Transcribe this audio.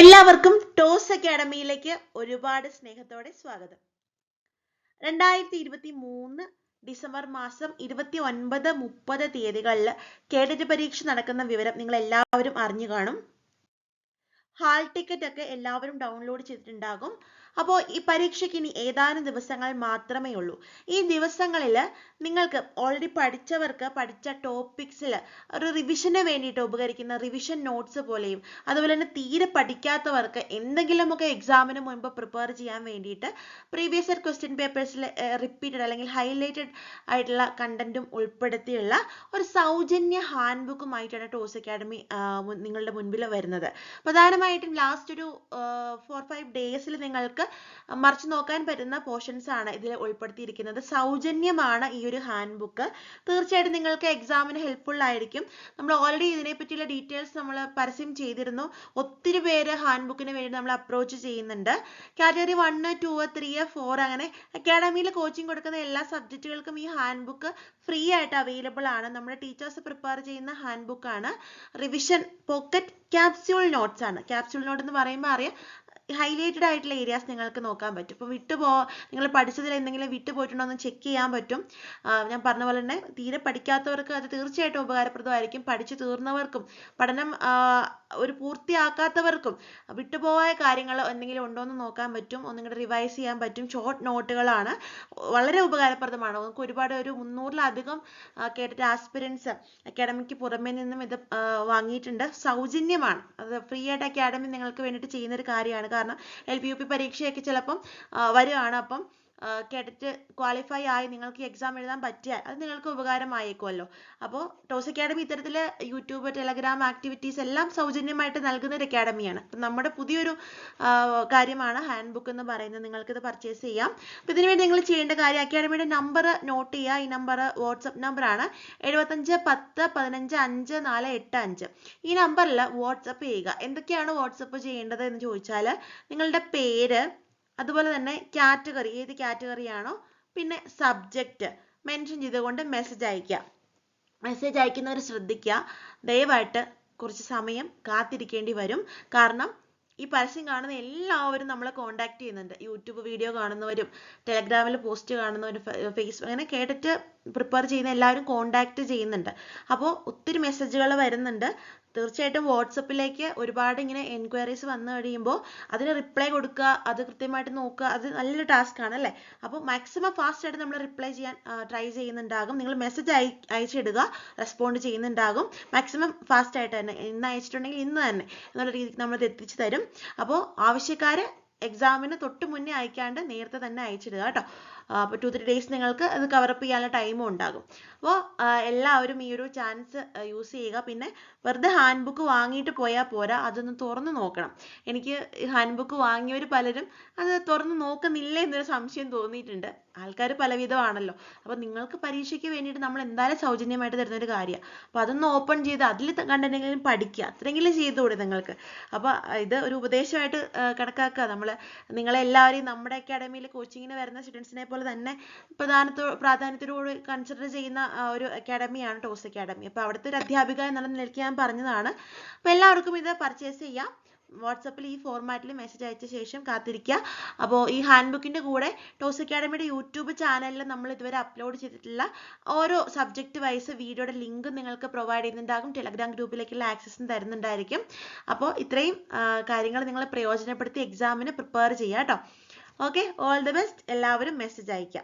എല്ലാവർക്കും ടോസ് അക്കാഡമിയിലേക്ക് ഒരുപാട് സ്നേഹത്തോടെ സ്വാഗതം. 2023 ഡിസംബർ മാസം 29, 30 തീയതികളിൽ കേഡറ്റ് പരീക്ഷ നടക്കുന്ന വിവരം നിങ്ങൾ എല്ലാവരും അറിഞ്ഞു കാണും. ഹാൾ ടിക്കറ്റ് ഒക്കെ എല്ലാവരും ഡൗൺലോഡ് ചെയ്തിട്ടുണ്ടാകും. അപ്പോൾ ഈ പരീക്ഷയ്ക്ക് ഇനി ഏതാനും ദിവസങ്ങൾ മാത്രമേ ഉള്ളൂ. ഈ ദിവസങ്ങളിൽ നിങ്ങൾക്ക് ഓൾറെഡി പഠിച്ചവർക്ക് പഠിച്ച ടോപ്പിക്സിൽ ഒരു റിവിഷന് വേണ്ടിയിട്ട് ഉപകരിക്കുന്ന റിവിഷൻ നോട്ട്സ് പോലെയും അതുപോലെ തന്നെ തീരെ പഠിക്കാത്തവർക്ക് എന്തെങ്കിലുമൊക്കെ എക്സാമിന് മുൻപ് പ്രിപ്പയർ ചെയ്യാൻ വേണ്ടിയിട്ട് പ്രീവിയസ് ഇയർ ക്വസ്റ്റ്യൻ പേപ്പേഴ്സിൽ റിപ്പീറ്റഡ് അല്ലെങ്കിൽ ഹൈലൈറ്റഡ് ആയിട്ടുള്ള കണ്ടന്റും ഉൾപ്പെടുത്തിയുള്ള ഒരു സൗജന്യ ഹാൻഡ് ബുക്കുമായിട്ടാണ് ടോസ് അക്കാഡമി നിങ്ങളുടെ മുൻപിൽ വരുന്നത്. പ്രധാനമായിട്ടും ലാസ്റ്റ് ഒരു 4-5 ഡേയ്സിൽ നിങ്ങൾക്ക് മറിച്ച് നോക്കാൻ പറ്റുന്ന പോർഷൻസ് ആണ് ഇതിൽ ഉൾപ്പെടുത്തിയിരിക്കുന്നത്. സൗജന്യമാണ് ഈ ഒരു ഹാൻഡ് ബുക്ക്. തീർച്ചയായിട്ടും നിങ്ങൾക്ക് എക്സാമിന് ഹെൽപ്ഫുൾ ആയിരിക്കും. നമ്മൾ ഓൾറെഡി ഇതിനെ പറ്റിയുള്ള ഡീറ്റെയിൽസ് നമ്മൾ പരസ്യം ചെയ്തിരുന്നു. ഒത്തിരി പേര് ഹാൻഡ് ബുക്കിന് വേണ്ടി നമ്മൾ അപ്രോച്ച് ചെയ്യുന്നുണ്ട്. കാറ്റഗറി 1, 2, 3, 4 അങ്ങനെ അക്കാഡമിയിൽ കോച്ചിങ് കൊടുക്കുന്ന എല്ലാ സബ്ജക്റ്റുകൾക്കും ഈ ഹാൻഡ് ബുക്ക് ഫ്രീ ആയിട്ട് അവൈലബിൾ ആണ്. നമ്മുടെ ടീച്ചേഴ്സ് പ്രിപ്പയർ ചെയ്യുന്ന ഹാൻഡ് ബുക്കാണ്. റിവിഷൻ പോക്കറ്റ് ക്യാപ്സ്യൂൾ നോട്ട്സ് ആണ്. ക്യാപ്സ്യൂൾ നോട്ട് എന്ന് പറയുമ്പോൾ അറിയാം, ഹൈലൈറ്റഡ് ആയിട്ടുള്ള ഏരിയാസ് നിങ്ങൾക്ക് നോക്കാൻ പറ്റും. ഇപ്പോൾ നിങ്ങൾ പഠിച്ചതിൽ എന്തെങ്കിലും വിട്ടുപോയിട്ടുണ്ടോ എന്ന് ചെക്ക് ചെയ്യാൻ പറ്റും. ഞാൻ പറഞ്ഞ പോലെ തന്നെ തീരെ പഠിക്കാത്തവർക്ക് അത് തീർച്ചയായിട്ടും ഉപകാരപ്രദമായിരിക്കും. പഠിച്ചു തീർന്നവർക്കും പഠനം ഒരു പൂർത്തിയാക്കാത്തവർക്കും വിട്ടുപോയ കാര്യങ്ങൾ എന്തെങ്കിലും ഉണ്ടോ എന്ന് നോക്കാൻ പറ്റും. ഒന്നുകൂടെ റിവൈസ് ചെയ്യാൻ പറ്റും. ഷോർട്ട് നോട്ടുകളാണ്, വളരെ ഉപകാരപ്രദമാണ്. നമുക്ക് ഒരുപാട് ഒരു 300-ലധികം കേട്ടിട്ട് ആസ്പിരൻസ് അക്കാഡമിക്ക് പുറമേ നിന്നും ഇത് വാങ്ങിയിട്ടുണ്ട്. സൗജന്യമാണ്, അത് ഫ്രീ ആയിട്ട് അക്കാഡമി നിങ്ങൾക്ക് വേണ്ടിയിട്ട് ചെയ്യുന്ന ഒരു കാര്യമാണ്. കാരണം LP-UP പരീക്ഷയൊക്കെ ചിലപ്പം വരികയാണ്. അപ്പം കേട്ടിട്ട് ക്വാളിഫൈ ആയി നിങ്ങൾക്ക് എക്സാം എഴുതാൻ പറ്റിയാൽ അത് നിങ്ങൾക്ക് ഉപകാരമായേക്കുമല്ലോ. അപ്പോൾ ടോസ് അക്കാഡമി ഇത്തരത്തിൽ യൂട്യൂബ്, ടെലഗ്രാം ആക്ടിവിറ്റീസ് എല്ലാം സൗജന്യമായിട്ട് നൽകുന്ന ഒരു അക്കാഡമിയാണ്. അപ്പം നമ്മുടെ പുതിയൊരു കാര്യമാണ് ഹാൻഡ് ബുക്ക് എന്ന് പറയുന്നത്. നിങ്ങൾക്കിത് പർച്ചേസ് ചെയ്യാം. അപ്പോൾ ഇതിനുവേണ്ടി നിങ്ങൾ ചെയ്യേണ്ട കാര്യം, അക്കാഡമിയുടെ നമ്പർ നോട്ട് ചെയ്യുക. ഈ നമ്പർ വാട്സപ്പ് നമ്പറാണ് 7510155485. ഈ നമ്പറിൽ വാട്സപ്പ് ചെയ്യുക. എന്തൊക്കെയാണ് വാട്സപ്പ് ചെയ്യേണ്ടത് എന്ന് ചോദിച്ചാൽ, നിങ്ങളുടെ പേര്, അതുപോലെ തന്നെ കാറ്റഗറി, ഏത് കാറ്റഗറിയാണോ, പിന്നെ സബ്ജക്റ്റ് മെൻഷൻ ചെയ്തുകൊണ്ട് മെസ്സേജ് അയക്കുക. മെസ്സേജ് അയക്കുന്നവർ ശ്രദ്ധിക്കുക, ദയവായിട്ട് കുറച്ച് സമയം കാത്തിരിക്കേണ്ടി വരും. കാരണം ഈ പരസ്യം കാണുന്ന എല്ലാവരും നമ്മളെ കോൺടാക്ട് ചെയ്യുന്നുണ്ട്. യൂട്യൂബ് വീഡിയോ കാണുന്നവരും ടെലഗ്രാമിൽ പോസ്റ്റ് കാണുന്നവരും ഫേസ്ബുക്ക് അങ്ങനെ കേട്ടിട്ട് പ്രിപ്പയർ ചെയ്യുന്ന എല്ലാവരും കോൺടാക്ട് ചെയ്യുന്നുണ്ട്. അപ്പോൾ ഒത്തിരി മെസ്സേജുകൾ വരുന്നുണ്ട്. തീർച്ചയായിട്ടും വാട്സപ്പിലേക്ക് ഒരുപാട് ഇങ്ങനെ എൻക്വയറീസ് വന്നു കഴിയുമ്പോൾ അതിന് റിപ്ലൈ കൊടുക്കുക, അത് കൃത്യമായിട്ട് നോക്കുക, അത് നല്ലൊരു ടാസ്ക് ആണ് അല്ലേ. അപ്പോൾ മാക്സിമം ഫാസ്റ്റ് ആയിട്ട് നമ്മൾ റിപ്ലൈ ചെയ്യാൻ ട്രൈ ചെയ്യുന്നുണ്ടാകും. നിങ്ങൾ മെസ്സേജ് അയച്ചിടുക, റെസ്പോണ്ട് ചെയ്യുന്നുണ്ടാകും. മാക്സിമം ഫാസ്റ്റ് ആയിട്ട് തന്നെ, ഇന്ന് അയച്ചിട്ടുണ്ടെങ്കിൽ ഇന്ന് തന്നെ എന്നുള്ള രീതിക്ക് നമ്മൾ എത്തിച്ചു തരും. അപ്പോൾ ആവശ്യക്കാർ എക്സാമിന് തൊട്ട് മുന്നേ അയക്കാണ്ട് നേരത്തെ തന്നെ അയച്ചിടുക കേട്ടോ. അപ്പോൾ 2-3 ഡേയ്സ് നിങ്ങൾക്ക് അത് കവറപ്പ് ചെയ്യാനുള്ള ടൈമും ഉണ്ടാകും. അപ്പോൾ എല്ലാവരും ഈ ഒരു ചാൻസ് യൂസ് ചെയ്യുക. പിന്നെ വെറുതെ ഹാൻഡ് ബുക്ക് വാങ്ങിയിട്ട് പോയാൽ പോരാ, അതൊന്ന് തുറന്ന് നോക്കണം. എനിക്ക് ഹാൻഡ് ബുക്ക് വാങ്ങിയവർ പലരും അത് തുറന്ന് നോക്കുന്നില്ല എന്നൊരു സംശയം തോന്നിയിട്ടുണ്ട്. ആൾക്കാർ പലവിധമാണല്ലോ. അപ്പോൾ നിങ്ങൾക്ക് പരീക്ഷയ്ക്ക് വേണ്ടിയിട്ട് നമ്മൾ എന്തായാലും സൗജന്യമായിട്ട് തരുന്നൊരു കാര്യമാണ്. അപ്പോൾ അതൊന്ന് ഓപ്പൺ ചെയ്ത് അതിൽ കണ്ടെങ്കിലും പഠിക്കുക, അത്രയെങ്കിലും ചെയ്തുകൂടെ നിങ്ങൾക്ക്. അപ്പോൾ ഇത് ഒരു ഉപദേശമായിട്ട് കണക്കാക്കുക. നിങ്ങളെല്ലാവരെയും നമ്മുടെ അക്കാഡമിയിൽ കോച്ചിങ്ങിന് വരുന്ന സ്റ്റുഡൻസിനെ പോലെ തന്നെ പ്രാധാന്യത്തോട് കൺസിഡർ ചെയ്യുന്ന ഒരു അക്കാഡമിയാണ് ടോസ് അക്കാഡമി. അപ്പോൾ അവിടുത്തെ ഒരു അധ്യാപിക എന്നുള്ള നിലയ്ക്ക് ഞാൻ പറഞ്ഞതാണ്. അപ്പോൾ എല്ലാവർക്കും ഇത് പർച്ചേസ് ചെയ്യാം. വാട്സപ്പിൽ ഈ ഫോർമാറ്റിൽ മെസ്സേജ് അയച്ച ശേഷം കാത്തിരിക്കുക. അപ്പോൾ ഈ ഹാൻഡ് ബുക്കിൻ്റെ കൂടെ ടോസ് അക്കാഡമിയുടെ യൂട്യൂബ് ചാനലിൽ നമ്മൾ ഇതുവരെ അപ്ലോഡ് ചെയ്തിട്ടുള്ള ഓരോ സബ്ജക്റ്റ് വൈസ് വീഡിയോയുടെ ലിങ്ക് നിങ്ങൾക്ക് പ്രൊവൈഡ് ചെയ്യുന്നുണ്ടാകും. ടെലഗ്രാം ഗ്രൂപ്പിലേക്കുള്ള ആക്സസും തരുന്നുണ്ടായിരിക്കും. അപ്പോൾ ഇത്രയും കാര്യങ്ങൾ നിങ്ങൾ പ്രയോജനപ്പെടുത്തി എക്സാമിന് പ്രിപ്പയർ ചെയ്യുക കേട്ടോ. Okay, all the best. എല്ലാവരും മെസ്സേജ് അയക്കുക.